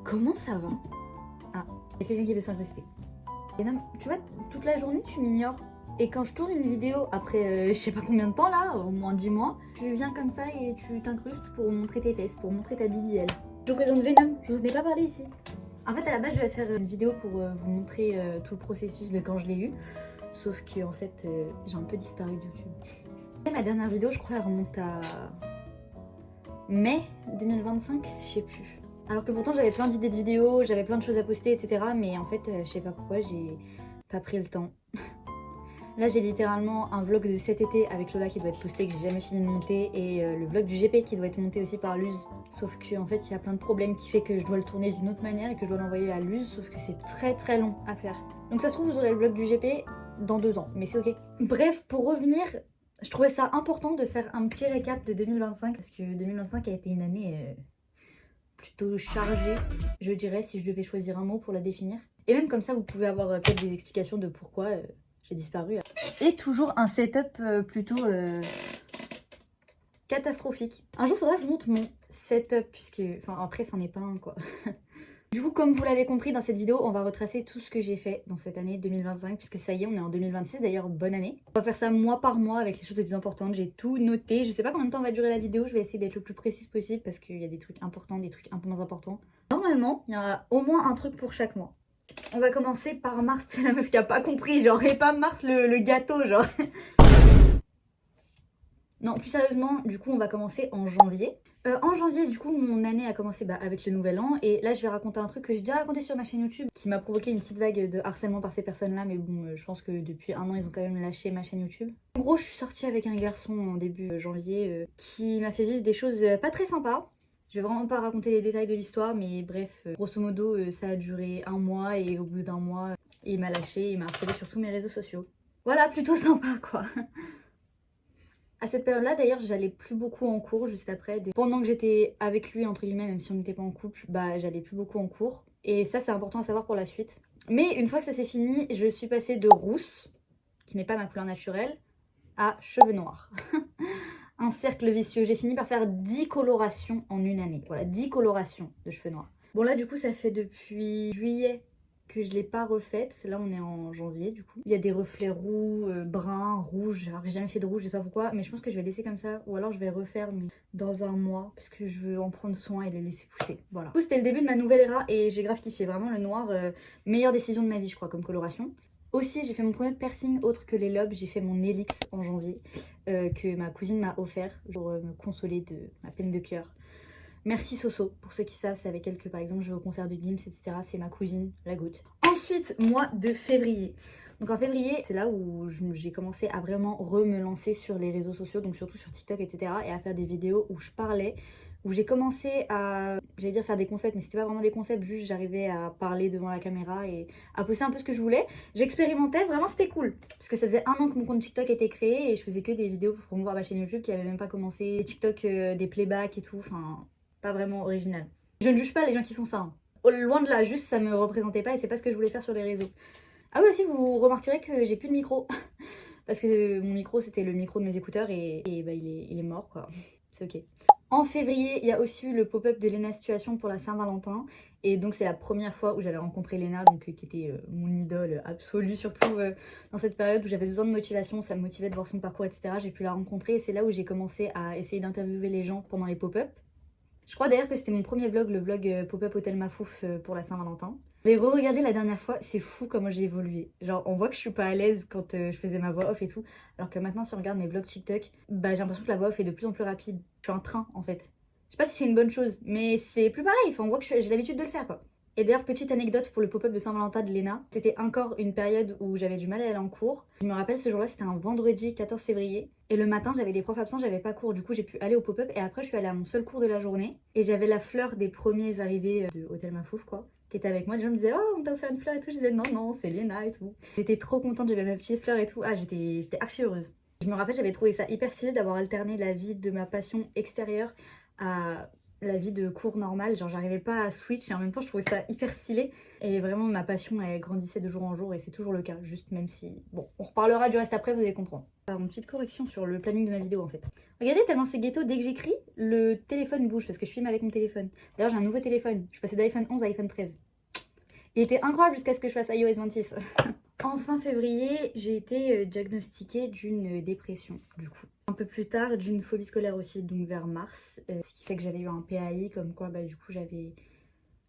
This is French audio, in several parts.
Comment ça va? Ah, il y a quelqu'un qui veut s'incruster. Et non, tu vois, toute la journée, tu m'ignores. Et quand je tourne une vidéo, après je sais pas combien de temps là, au moins 10 mois, tu viens comme ça et tu t'incrustes pour montrer tes fesses, pour montrer ta BBL. Je vous présente Venom, je vous en ai pas parlé ici. En fait, à la base, je vais faire une vidéo pour vous montrer tout le processus de quand je l'ai eu. Sauf que, en fait, j'ai un peu disparu de YouTube. Et ma dernière vidéo, je crois, elle remonte à mai 2025, je sais plus. Alors que pourtant, j'avais plein d'idées de vidéos, j'avais plein de choses à poster, etc. Mais en fait, je sais pas pourquoi, j'ai pas pris le temps. Là, j'ai littéralement un vlog de cet été avec Lola qui doit être posté, que j'ai jamais fini de monter, et le vlog du GP qui doit être monté aussi par Luz. Sauf que en fait, il y a plein de problèmes qui fait que je dois le tourner d'une autre manière et que je dois l'envoyer à Luz, sauf que c'est très long à faire. Donc ça se trouve, vous aurez le vlog du GP dans 2 ans, mais c'est ok. Bref, pour revenir, je trouvais ça important de faire un petit récap de 2025, parce que 2025 a été une année plutôt chargée, je dirais, si je devais choisir un mot pour la définir. Et même comme ça, vous pouvez avoir peut-être des explications de pourquoi j'ai disparu. Et toujours un setup plutôt catastrophique. Un jour, il faudra que je montre mon setup, puisque... Enfin, après, c'en est pas un, quoi. Du coup, comme vous l'avez compris, dans cette vidéo, on va retracer tout ce que j'ai fait dans cette année 2025, puisque ça y est, on est en 2026, d'ailleurs, bonne année. On va faire ça mois par mois avec les choses les plus importantes, j'ai tout noté. Je sais pas combien de temps va durer la vidéo, je vais essayer d'être le plus précise possible, parce qu'il y a des trucs importants, des trucs un peu moins importants. Normalement, il y a au moins un truc pour chaque mois. On va commencer par Mars, c'est la meuf qui a pas compris, genre, et pas Mars le gâteau, genre. Non, plus sérieusement, du coup, on va commencer en janvier. En janvier, du coup, mon année a commencé avec le nouvel an. Et là, je vais raconter un truc que j'ai déjà raconté sur ma chaîne YouTube, qui m'a provoqué une petite vague de harcèlement par ces personnes-là. Mais bon, je pense que depuis 1 an, ils ont quand même lâché ma chaîne YouTube. En gros, je suis sortie avec un garçon en début janvier qui m'a fait vivre des choses pas très sympas. Je vais vraiment pas raconter les détails de l'histoire, mais bref, grosso modo, ça a duré 1 mois. Et au bout d'1 mois, il m'a lâché, il m'a harcelé sur tous mes réseaux sociaux. Voilà, plutôt sympa, quoi. À cette période-là, d'ailleurs, j'allais plus beaucoup en cours juste après. Pendant que j'étais avec lui, entre guillemets, même si on n'était pas en couple, bah j'allais plus beaucoup en cours. Et ça, c'est important à savoir pour la suite. Mais une fois que ça s'est fini, je suis passée de rousse, qui n'est pas ma couleur naturelle, à cheveux noirs. Un cercle vicieux. J'ai fini par faire 10 colorations en une année. Voilà, 10 colorations de cheveux noirs. Bon là, du coup, ça fait depuis juillet que je l'ai pas refaite. Là, on est en janvier, du coup. Il y a des reflets roux, bruns, rouges. Alors, j'ai jamais fait de rouge, je sais pas pourquoi. Mais je pense que je vais laisser comme ça. Ou alors, je vais refaire mais dans 1 mois. Parce que je veux en prendre soin et les laisser pousser. Voilà. Du coup, c'était le début de ma nouvelle era. Et j'ai grave kiffé. Vraiment, le noir, meilleure décision de ma vie, je crois, comme coloration. Aussi, j'ai fait mon premier piercing autre que les lobes. J'ai fait mon Helix en janvier. Que ma cousine m'a offert. Pour me consoler de ma peine de cœur. Merci Soso, pour ceux qui savent, c'est avec elle que par exemple je vais au concert de Gims, etc. C'est ma cousine, la goutte. Ensuite, mois de février. Donc en février, c'est là où j'ai commencé à vraiment me lancer sur les réseaux sociaux, donc surtout sur TikTok, etc. Et à faire des vidéos où je parlais, où j'ai commencé à, j'allais dire faire des concepts, mais c'était pas vraiment des concepts, juste j'arrivais à parler devant la caméra et à poster un peu ce que je voulais. J'expérimentais, vraiment c'était cool. Parce que ça faisait 1 an que mon compte TikTok était créé et je faisais que des vidéos pour promouvoir ma chaîne YouTube qui avait même pas commencé. TikTok, des playbacks et tout, enfin... pas vraiment original. Je ne juge pas les gens qui font ça. Hein. Loin de là, juste ça me représentait pas et c'est pas ce que je voulais faire sur les réseaux. Ah oui aussi, vous remarquerez que j'ai plus de micro. Parce que mon micro, c'était le micro de mes écouteurs et bah, il est mort, quoi. C'est ok. En février, il y a aussi eu le pop-up de Lena Situation pour la Saint-Valentin. Et donc c'est la première fois où j'avais rencontré Lena, donc, qui était mon idole absolue, surtout dans cette période où j'avais besoin de motivation, ça me motivait de voir son parcours, etc. J'ai pu la rencontrer et c'est là où j'ai commencé à essayer d'interviewer les gens pendant les pop-up. Je crois d'ailleurs que c'était mon premier vlog, le vlog Pop-up Hôtel Mafouf pour la Saint-Valentin. J'ai re-regardé la dernière fois, c'est fou comment j'ai évolué. Genre on voit que je suis pas à l'aise quand je faisais ma voix off et tout. Alors que maintenant si on regarde mes vlogs TikTok, bah j'ai l'impression que la voix off est de plus en plus rapide. Je suis en train en fait. Je sais pas si c'est une bonne chose, mais c'est plus pareil. Enfin, on voit que j'ai l'habitude de le faire quoi. Et d'ailleurs, petite anecdote pour le pop-up de Saint-Valentin de Lena. C'était encore une période où j'avais du mal à aller en cours. Je me rappelle ce jour-là, c'était un vendredi 14 février. Et le matin, j'avais des profs absents, j'avais pas cours. Du coup, j'ai pu aller au pop-up. Et après, je suis allée à mon seul cours de la journée. Et j'avais la fleur des premiers arrivés de Hôtel Mafouf, quoi, qui était avec moi. Les gens me disaient, oh, on t'a offert une fleur et tout. Je disais, non, non, c'est Lena et tout. J'étais trop contente, j'avais ma petite fleur et tout. Ah, j'étais archi heureuse. Je me rappelle, j'avais trouvé ça hyper stylé d'avoir alterné la vie de ma passion extérieure à la vie de cours normale, genre j'arrivais pas à switch et en même temps je trouvais ça hyper stylé et vraiment ma passion elle grandissait de jour en jour et c'est toujours le cas, juste même si... Bon, on reparlera du reste après, vous allez comprendre. Alors une petite correction sur le planning de ma vidéo en fait. Regardez tellement c'est ghetto, dès que j'écris, le téléphone bouge parce que je filme avec mon téléphone. D'ailleurs j'ai un nouveau téléphone, je suis passée d'iPhone 11 à iPhone 13. Il était incroyable jusqu'à ce que je fasse iOS 26. En fin février, j'ai été diagnostiquée d'une dépression du coup. Un peu plus tard, d'une phobie scolaire aussi, donc vers mars. Ce qui fait que j'avais eu un PAI, comme quoi bah, du coup j'avais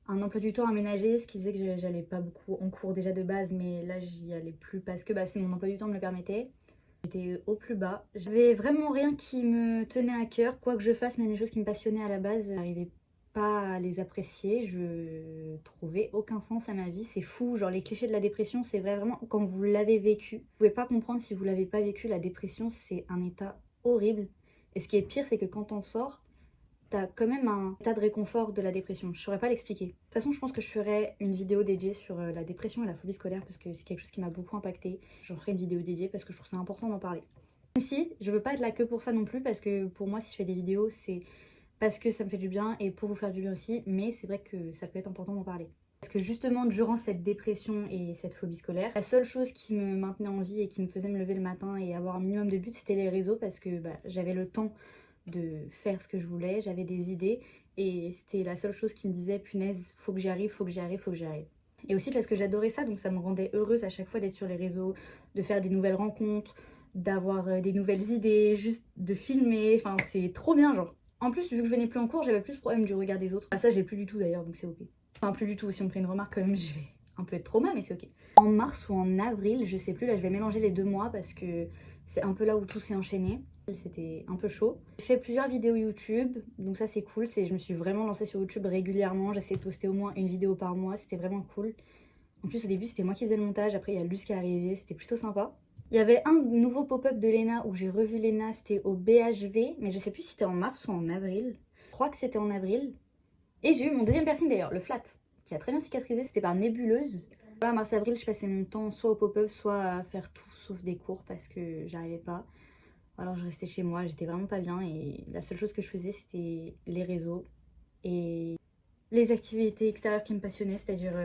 un emploi du temps aménagé, ce qui faisait que j'allais pas beaucoup en cours déjà de base, mais là j'y allais plus parce que bah, c'est mon emploi du temps me le permettait. J'étais au plus bas. J'avais vraiment rien qui me tenait à cœur, quoi que je fasse, même les choses qui me passionnaient à la base, j'arrivais pas à les apprécier, je trouvais aucun sens à ma vie, c'est fou, genre les clichés de la dépression, c'est vraiment quand vous l'avez vécu. Vous pouvez pas comprendre si vous l'avez pas vécu, la dépression c'est un état horrible. Et ce qui est pire, c'est que quand on sort, t'as quand même un état de réconfort de la dépression. Je saurais pas l'expliquer. De toute façon, je pense que je ferai une vidéo dédiée sur la dépression et la phobie scolaire parce que c'est quelque chose qui m'a beaucoup impactée. J'en ferai une vidéo dédiée parce que je trouve ça important d'en parler. Même si, je veux pas être là que pour ça non plus parce que pour moi, si je fais des vidéos, c'est parce que ça me fait du bien et pour vous faire du bien aussi. Mais c'est vrai que ça peut être important d'en parler. Parce que justement, durant cette dépression et cette phobie scolaire, la seule chose qui me maintenait en vie et qui me faisait me lever le matin et avoir un minimum de but, c'était les réseaux parce que bah, j'avais le temps de faire ce que je voulais, j'avais des idées et c'était la seule chose qui me disait punaise, faut que j'y arrive, faut que j'y arrive, faut que j'y arrive. Et aussi parce que j'adorais ça, donc ça me rendait heureuse à chaque fois d'être sur les réseaux, de faire des nouvelles rencontres, d'avoir des nouvelles idées, juste de filmer, enfin c'est trop bien genre. En plus, vu que je venais plus en cours, j'avais plus le problème du regard des autres. Ah ça je l'ai plus du tout d'ailleurs, donc c'est ok. Enfin plus du tout, si on me fait une remarque quand même, je vais un peu être trauma, mais c'est ok. En mars ou en avril, je sais plus, là je vais mélanger les 2 mois parce que c'est un peu là où tout s'est enchaîné. C'était un peu chaud. J'ai fait plusieurs vidéos YouTube, donc ça c'est cool. Je me suis vraiment lancée sur YouTube régulièrement. J'essaie de poster au moins une vidéo par mois, c'était vraiment cool. En plus au début c'était moi qui faisais le montage, après il y a Luce qui est arrivé, c'était plutôt sympa. Il y avait un nouveau pop-up de Léna où j'ai revu Léna, c'était au BHV, mais je sais plus si c'était en mars ou en avril. Je crois que c'était en avril. Et j'ai eu mon deuxième piercing d'ailleurs, le flat, qui a très bien cicatrisé, c'était par nébuleuse. Voilà, mars-avril, je passais mon temps soit au pop-up, soit à faire tout sauf des cours parce que j'arrivais pas. Alors je restais chez moi, j'étais vraiment pas bien et la seule chose que je faisais c'était les réseaux et les activités extérieures qui me passionnaient, c'est-à-dire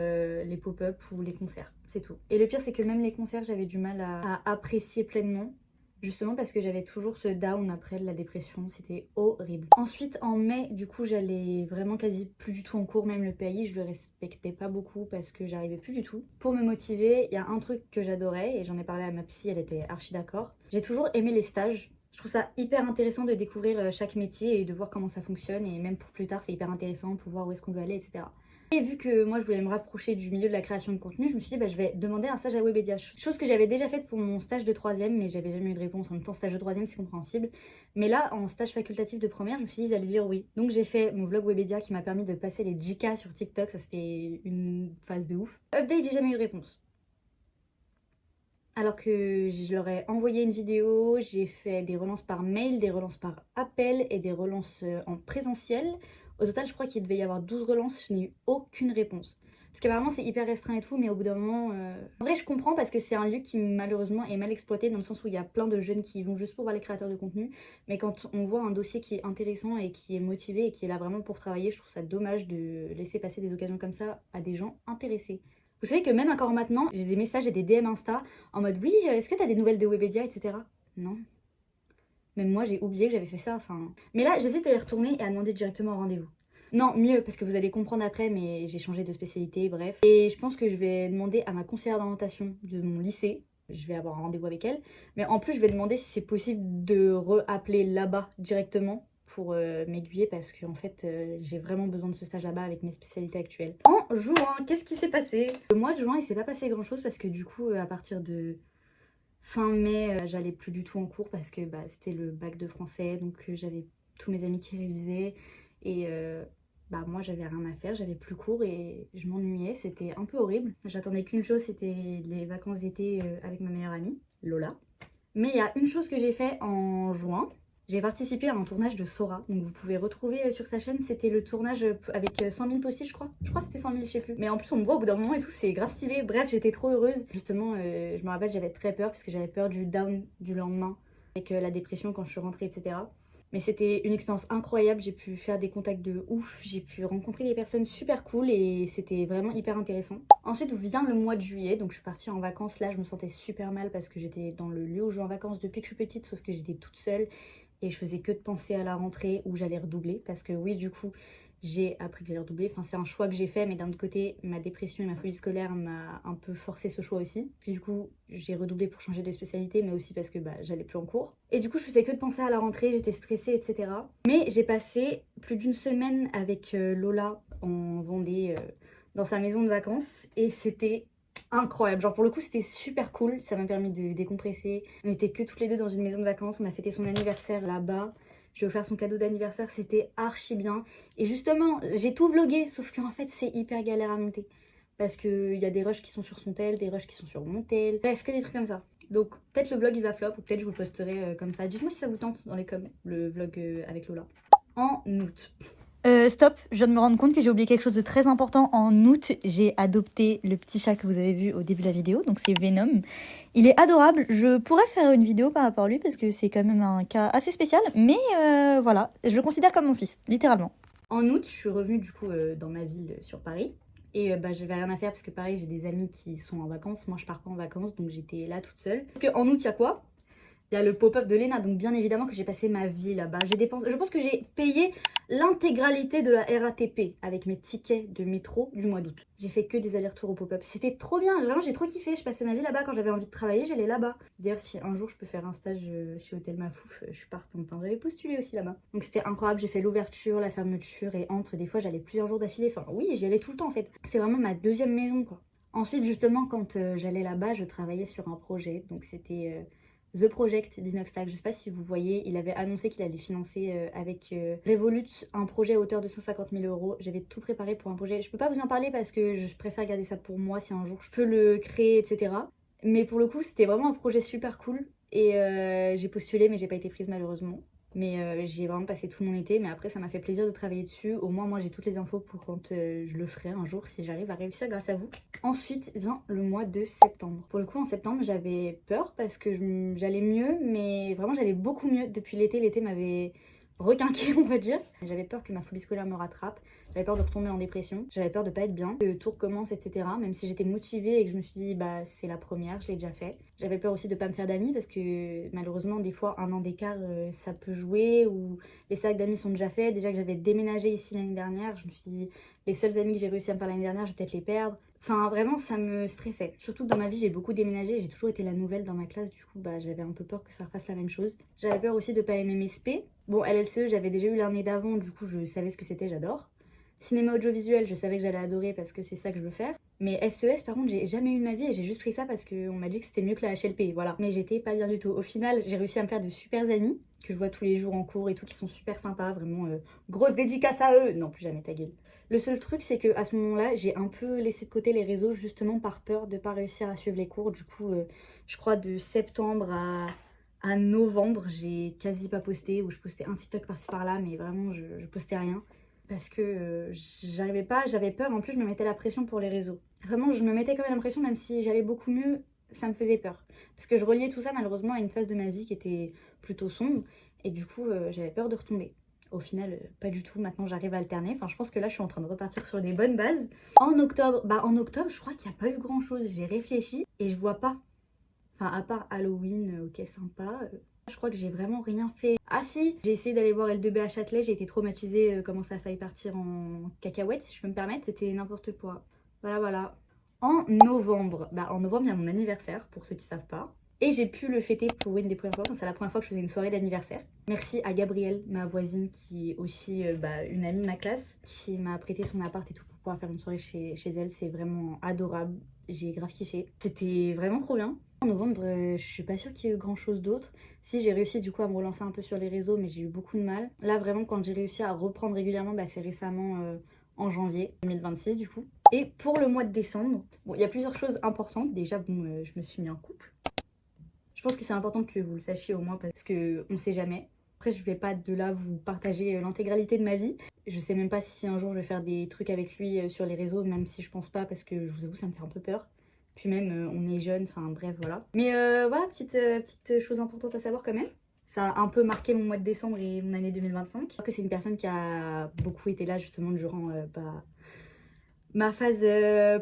les pop-up ou les concerts, c'est tout. Et le pire c'est que même les concerts j'avais du mal à apprécier pleinement, justement parce que j'avais toujours ce down après de la dépression, c'était horrible. Ensuite en mai, du coup j'allais vraiment quasi plus du tout en cours, même le PAI je le respectais pas beaucoup parce que j'arrivais plus du tout. Pour me motiver, il y a un truc que j'adorais et j'en ai parlé à ma psy, elle était archi d'accord. J'ai toujours aimé les stages. Je trouve ça hyper intéressant de découvrir chaque métier et de voir comment ça fonctionne et même pour plus tard c'est hyper intéressant pour voir où est-ce qu'on veut aller, etc. Et vu que moi je voulais me rapprocher du milieu de la création de contenu, je me suis dit bah, je vais demander un stage à Webedia. Chose que j'avais déjà faite pour mon stage de 3ème, mais j'avais jamais eu de réponse. En même temps, stage de 3ème c'est compréhensible. Mais là, en stage facultatif de première, je me suis dit ils allaient dire oui. Donc j'ai fait mon vlog Webedia qui m'a permis de passer les 10K sur TikTok, ça c'était une phase de ouf. Update, j'ai jamais eu de réponse. Alors que je leur ai envoyé une vidéo, j'ai fait des relances par mail, des relances par appel et des relances en présentiel. Au total, je crois qu'il devait y avoir 12 relances, je n'ai eu aucune réponse. Parce qu'apparemment c'est hyper restreint et tout, mais au bout d'un moment... En vrai je comprends parce que c'est un lieu qui malheureusement est mal exploité dans le sens où il y a plein de jeunes qui y vont juste pour voir les créateurs de contenu. Mais quand on voit un dossier qui est intéressant et qui est motivé et qui est là vraiment pour travailler, je trouve ça dommage de laisser passer des occasions comme ça à des gens intéressés. Vous savez que même encore maintenant, j'ai des messages et des DM Insta en mode oui, est-ce que t'as des nouvelles de Webedia, etc. Non. Même moi, j'ai oublié que j'avais fait ça, enfin... Mais là, j'hésite à y retourner et à demander directement un rendez-vous. Non, mieux, parce que vous allez comprendre après, mais j'ai changé de spécialité, bref. Et je pense que je vais demander à ma conseillère d'orientation de mon lycée, je vais avoir un rendez-vous avec elle, mais en plus, je vais demander si c'est possible de re-appeler là-bas directement pour m'aiguiller parce que en fait j'ai vraiment besoin de ce stage là-bas avec mes spécialités actuelles. En juin, qu'est-ce qui s'est passé? Le mois de juin il s'est pas passé grand chose parce que du coup à partir de fin mai j'allais plus du tout en cours parce que bah, c'était le bac de français donc j'avais tous mes amis qui révisaient et bah moi j'avais rien à faire, j'avais plus cours et je m'ennuyais, c'était un peu horrible. J'attendais qu'une chose, c'était les vacances d'été avec ma meilleure amie, Lola. Mais il y a une chose que j'ai fait en juin. J'ai participé à un tournage de Sora, donc vous pouvez retrouver sur sa chaîne, c'était le tournage avec 100 000 post-it je crois. Je crois que c'était 100 000, je sais plus. Mais en plus on me voit au bout d'un moment et tout, c'est grave stylé. Bref, j'étais trop heureuse. Justement, je me rappelle, j'avais très peur parce que j'avais peur du down du lendemain avec la dépression quand je suis rentrée, etc. Mais c'était une expérience incroyable, j'ai pu faire des contacts de ouf, j'ai pu rencontrer des personnes super cool et c'était vraiment hyper intéressant. Ensuite vient le mois de juillet, donc je suis partie en vacances. Là je me sentais super mal parce que j'étais dans le lieu où je vais en vacances depuis que je suis petite, sauf que j'étais toute seule et je faisais que de penser à la rentrée où j'allais redoubler. Parce que oui, du coup, j'ai appris que j'allais redoubler. Enfin, c'est un choix que j'ai fait, mais d'un autre côté, ma dépression et ma folie scolaire m'a un peu forcé ce choix aussi. Puis du coup, j'ai redoublé pour changer de spécialité, mais aussi parce que j'allais plus en cours. Et du coup, je faisais que de penser à la rentrée, j'étais stressée, etc. Mais j'ai passé plus d'une semaine avec Lola en Vendée, dans sa maison de vacances, et c'était incroyable. Genre pour le coup, c'était super cool. Ça m'a permis de décompresser. On était que toutes les deux dans une maison de vacances. On a fêté son anniversaire là-bas. J'ai offert son cadeau d'anniversaire, c'était archi bien. Et justement, j'ai tout vlogué, sauf qu'en fait, c'est hyper galère à monter. Parce qu'il y a des rushs qui sont sur son tel, des rushs qui sont sur mon tel. Bref, que des trucs comme ça. Donc, peut-être le vlog il va flop, ou peut-être je vous le posterai comme ça. Dites-moi si ça vous tente dans les coms, le vlog avec Lola. En août. Stop, je viens de me rendre compte que j'ai oublié quelque chose de très important. En août, j'ai adopté le petit chat que vous avez vu au début de la vidéo, donc c'est Venom. Il est adorable, je pourrais faire une vidéo par rapport à lui parce que c'est quand même un cas assez spécial, mais voilà, je le considère comme mon fils, littéralement. En août, je suis revenue du coup dans ma ville sur Paris. Et j'avais rien à faire parce que pareil, j'ai des amis qui sont en vacances. Moi, je pars pas en vacances, donc j'étais là toute seule. Donc, en août, il y a quoi? Il y a le pop-up de Léna, donc bien évidemment que j'ai passé ma vie là-bas. J'ai dépensé, je pense que j'ai payé l'intégralité de la RATP avec mes tickets de métro du mois d'août. J'ai fait que des allers-retours au pop-up. C'était trop bien, vraiment j'ai trop kiffé. Je passais ma vie là-bas quand j'avais envie de travailler, j'allais là-bas. D'ailleurs, si un jour je peux faire un stage chez Hôtel Mafouf, je suis partante. J'avais postulé aussi là-bas. Donc c'était incroyable, j'ai fait l'ouverture, la fermeture et entre. Des fois j'allais plusieurs jours d'affilée. Enfin oui, j'y allais tout le temps en fait. C'est vraiment ma deuxième maison quoi. Ensuite justement quand j'allais là-bas, je travaillais sur un projet. Donc c'était... The Project d'Inoxtag, je sais pas si vous voyez, il avait annoncé qu'il allait financer avec Revolut un projet à hauteur de 150 000 euros. J'avais tout préparé pour un projet. Je peux pas vous en parler parce que je préfère garder ça pour moi si un jour je peux le créer, etc. Mais pour le coup, c'était vraiment un projet super cool et j'ai postulé mais j'ai pas été prise malheureusement. Mais j'y ai vraiment passé tout mon été. Mais après, ça m'a fait plaisir de travailler dessus. Au moins, moi, j'ai toutes les infos pour quand je le ferai un jour, si j'arrive à réussir grâce à vous. Ensuite vient le mois de septembre. Pour le coup, en septembre, j'avais peur parce que j'allais mieux. Mais vraiment, j'allais beaucoup mieux depuis l'été. L'été m'avait requinqué, on va dire. J'avais peur que ma folie scolaire me rattrape. J'avais peur de retomber en dépression. J'avais peur de pas être bien, que tout recommence, etc. Même si j'étais motivée et que je me suis dit, c'est la première, je l'ai déjà fait. J'avais peur aussi de pas me faire d'amis parce que malheureusement, des fois, un an d'écart, ça peut jouer ou les cercles d'amis sont déjà faits. Déjà que j'avais déménagé ici l'année dernière, je me suis dit, les seuls amis que j'ai réussi à me faire l'année dernière, je vais peut-être les perdre. Enfin, vraiment, ça me stressait. Surtout que dans ma vie, j'ai beaucoup déménagé. J'ai toujours été la nouvelle dans ma classe. Du coup, j'avais un peu peur que ça refasse la même chose. J'avais peur aussi de pas aimer mes spé. Bon, LLCE, j'avais déjà eu l'année d'avant. Du coup, je savais ce que c'était, j'adore. Cinéma audiovisuel, je savais que j'allais adorer parce que c'est ça que je veux faire. Mais SES, par contre, j'ai jamais eu de ma vie et j'ai juste pris ça parce qu'on m'a dit que c'était mieux que la HLP, voilà. Mais j'étais pas bien du tout. Au final, j'ai réussi à me faire de super amis que je vois tous les jours en cours et tout, qui sont super sympas, vraiment grosse dédicace à eux. Non, plus jamais, ta gueule. Le seul truc, c'est que à ce moment-là, j'ai un peu laissé de côté les réseaux justement par peur de pas réussir à suivre les cours. Du coup, je crois de septembre à novembre, j'ai quasi pas posté, ou je postais un TikTok par-ci par-là, mais vraiment, je postais rien. Parce que j'arrivais pas, j'avais peur, en plus je me mettais la pression pour les réseaux. Vraiment, je me mettais quand même la pression, même si j'allais beaucoup mieux, ça me faisait peur. Parce que je reliais tout ça malheureusement à une phase de ma vie qui était plutôt sombre, et du coup j'avais peur de retomber. Au final, pas du tout, maintenant j'arrive à alterner. Enfin, je pense que là je suis en train de repartir sur des bonnes bases. En octobre, je crois qu'il n'y a pas eu grand chose. J'ai réfléchi et je vois pas. Enfin, à part Halloween, ok, sympa. Je crois que j'ai vraiment rien fait. Ah si, j'ai essayé d'aller voir L2B à Châtelet, j'ai été traumatisée, comment ça a failli partir en cacahuète, si je peux me permettre. C'était n'importe quoi. Voilà, voilà. En novembre, il y a mon anniversaire, pour ceux qui savent pas. Et j'ai pu le fêter pour une des premières fois. C'est la première fois que je faisais une soirée d'anniversaire. Merci à Gabrielle, ma voisine, qui est aussi une amie de ma classe, qui m'a prêté son appart et tout pour pouvoir faire une soirée chez elle. C'est vraiment adorable. J'ai grave kiffé. C'était vraiment trop bien. En novembre, je suis pas sûre qu'il y ait eu grand chose d'autre. Si, j'ai réussi du coup à me relancer un peu sur les réseaux, mais j'ai eu beaucoup de mal. Là, vraiment, quand j'ai réussi à reprendre régulièrement, c'est récemment en janvier 2026 du coup. Et pour le mois de décembre, bon, il y a plusieurs choses importantes. Déjà, je me suis mis en couple. Je pense que c'est important que vous le sachiez au moins parce qu'on sait jamais. Après, je vais pas de là vous partager l'intégralité de ma vie. Je sais même pas si un jour je vais faire des trucs avec lui sur les réseaux, même si je pense pas parce que je vous avoue, ça me fait un peu peur. Puis même, on est jeune, enfin bref, voilà. Mais voilà, petite chose importante à savoir quand même. Ça a un peu marqué mon mois de décembre et mon année 2025. Je crois que c'est une personne qui a beaucoup été là justement durant ma phase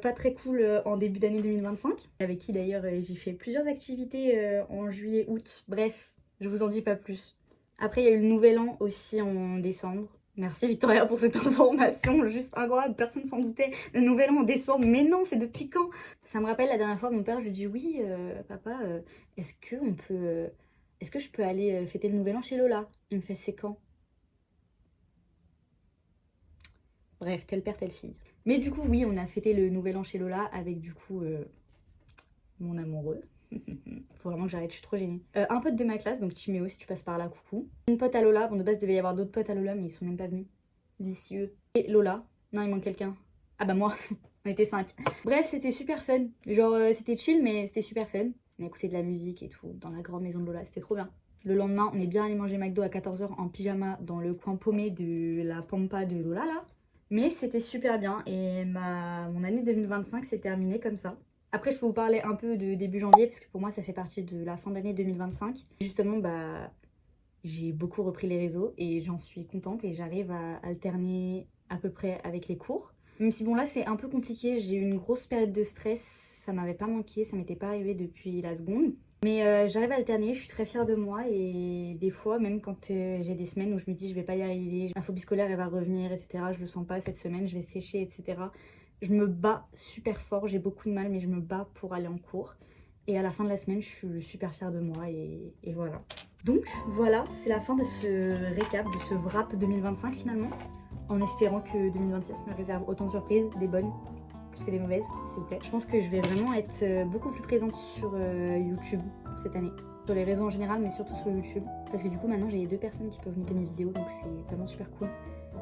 pas très cool en début d'année 2025. Avec qui d'ailleurs j'ai fait plusieurs activités en juillet, août. Bref, je vous en dis pas plus. Après il y a eu le nouvel an aussi en décembre. Merci Victoria pour cette information, juste incroyable, personne s'en doutait. Le nouvel an en décembre, mais non, c'est depuis quand? Ça me rappelle la dernière fois, mon père, je lui dis oui, papa, est-ce que je peux aller fêter le nouvel an chez Lola? Il me fait c'est quand? Bref, tel père, telle fille. Mais du coup, oui, on a fêté le nouvel an chez Lola avec du coup mon amoureux. Faut vraiment que j'arrête, je suis trop gênée. Un pote de ma classe, donc Timéo, si tu passes par là, coucou. Une pote à Lola, bon de base, il devait y avoir d'autres potes à Lola, mais ils sont même pas venus. Vicieux. Et Lola, non, il manque quelqu'un. Ah bah moi, on était 5. Bref, c'était super fun. Genre, c'était chill, mais c'était super fun. On a écouté de la musique et tout, dans la grande maison de Lola, c'était trop bien. Le lendemain, on est bien allé manger McDo à 14h en pyjama dans le coin paumé de la pampa de Lola, là. Mais c'était super bien et mon année 2025 s'est terminée comme ça. Après, je peux vous parler un peu de début janvier parce que pour moi, ça fait partie de la fin d'année 2025. Justement, j'ai beaucoup repris les réseaux et j'en suis contente et j'arrive à alterner à peu près avec les cours. Même si bon, là, c'est un peu compliqué. J'ai eu une grosse période de stress. Ça m'avait pas manqué, ça m'était pas arrivé depuis la seconde. Mais j'arrive à alterner, je suis très fière de moi et des fois, même quand j'ai des semaines où je me dis je vais pas y arriver, ma phobie scolaire elle va revenir, etc. Je le sens pas cette semaine, je vais sécher, etc. Je me bats super fort, j'ai beaucoup de mal, mais je me bats pour aller en cours. Et à la fin de la semaine, je suis super fière de moi et voilà. Donc voilà, c'est la fin de ce récap, de ce wrap 2025 finalement. En espérant que 2026 me réserve autant de surprises, des bonnes plus que des mauvaises, s'il vous plaît. Je pense que je vais vraiment être beaucoup plus présente sur YouTube cette année. Sur les réseaux en général, mais surtout sur YouTube. Parce que du coup, maintenant, j'ai 2 personnes qui peuvent noter mes vidéos, donc c'est vraiment super cool.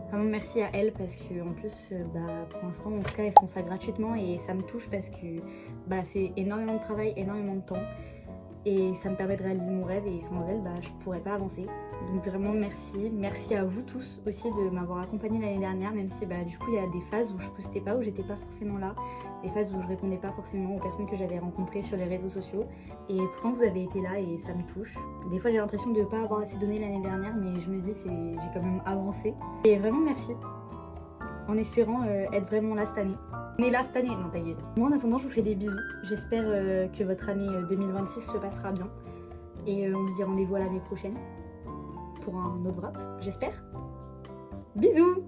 Vraiment merci à elles parce que en plus, pour l'instant, en tout cas, elles font ça gratuitement et ça me touche parce que c'est énormément de travail, énormément de temps. Et ça me permet de réaliser mon rêve et sans elles, je pourrais pas avancer. Donc vraiment merci. Merci à vous tous aussi de m'avoir accompagnée l'année dernière, même si du coup il y a des phases où je postais pas, où j'étais pas forcément là, des phases où je répondais pas forcément aux personnes que j'avais rencontrées sur les réseaux sociaux. Et pourtant vous avez été là et ça me touche. Des fois j'ai l'impression de pas avoir assez donné l'année dernière, mais je me dis j'ai quand même avancé. Et vraiment merci. En espérant être vraiment là cette année. On est là cette année, non ta gueule. Moi en attendant je vous fais des bisous. J'espère que votre année 2026 se passera bien. Et on se dit rendez-vous à l'année prochaine pour un autre wrap, j'espère. Bisous.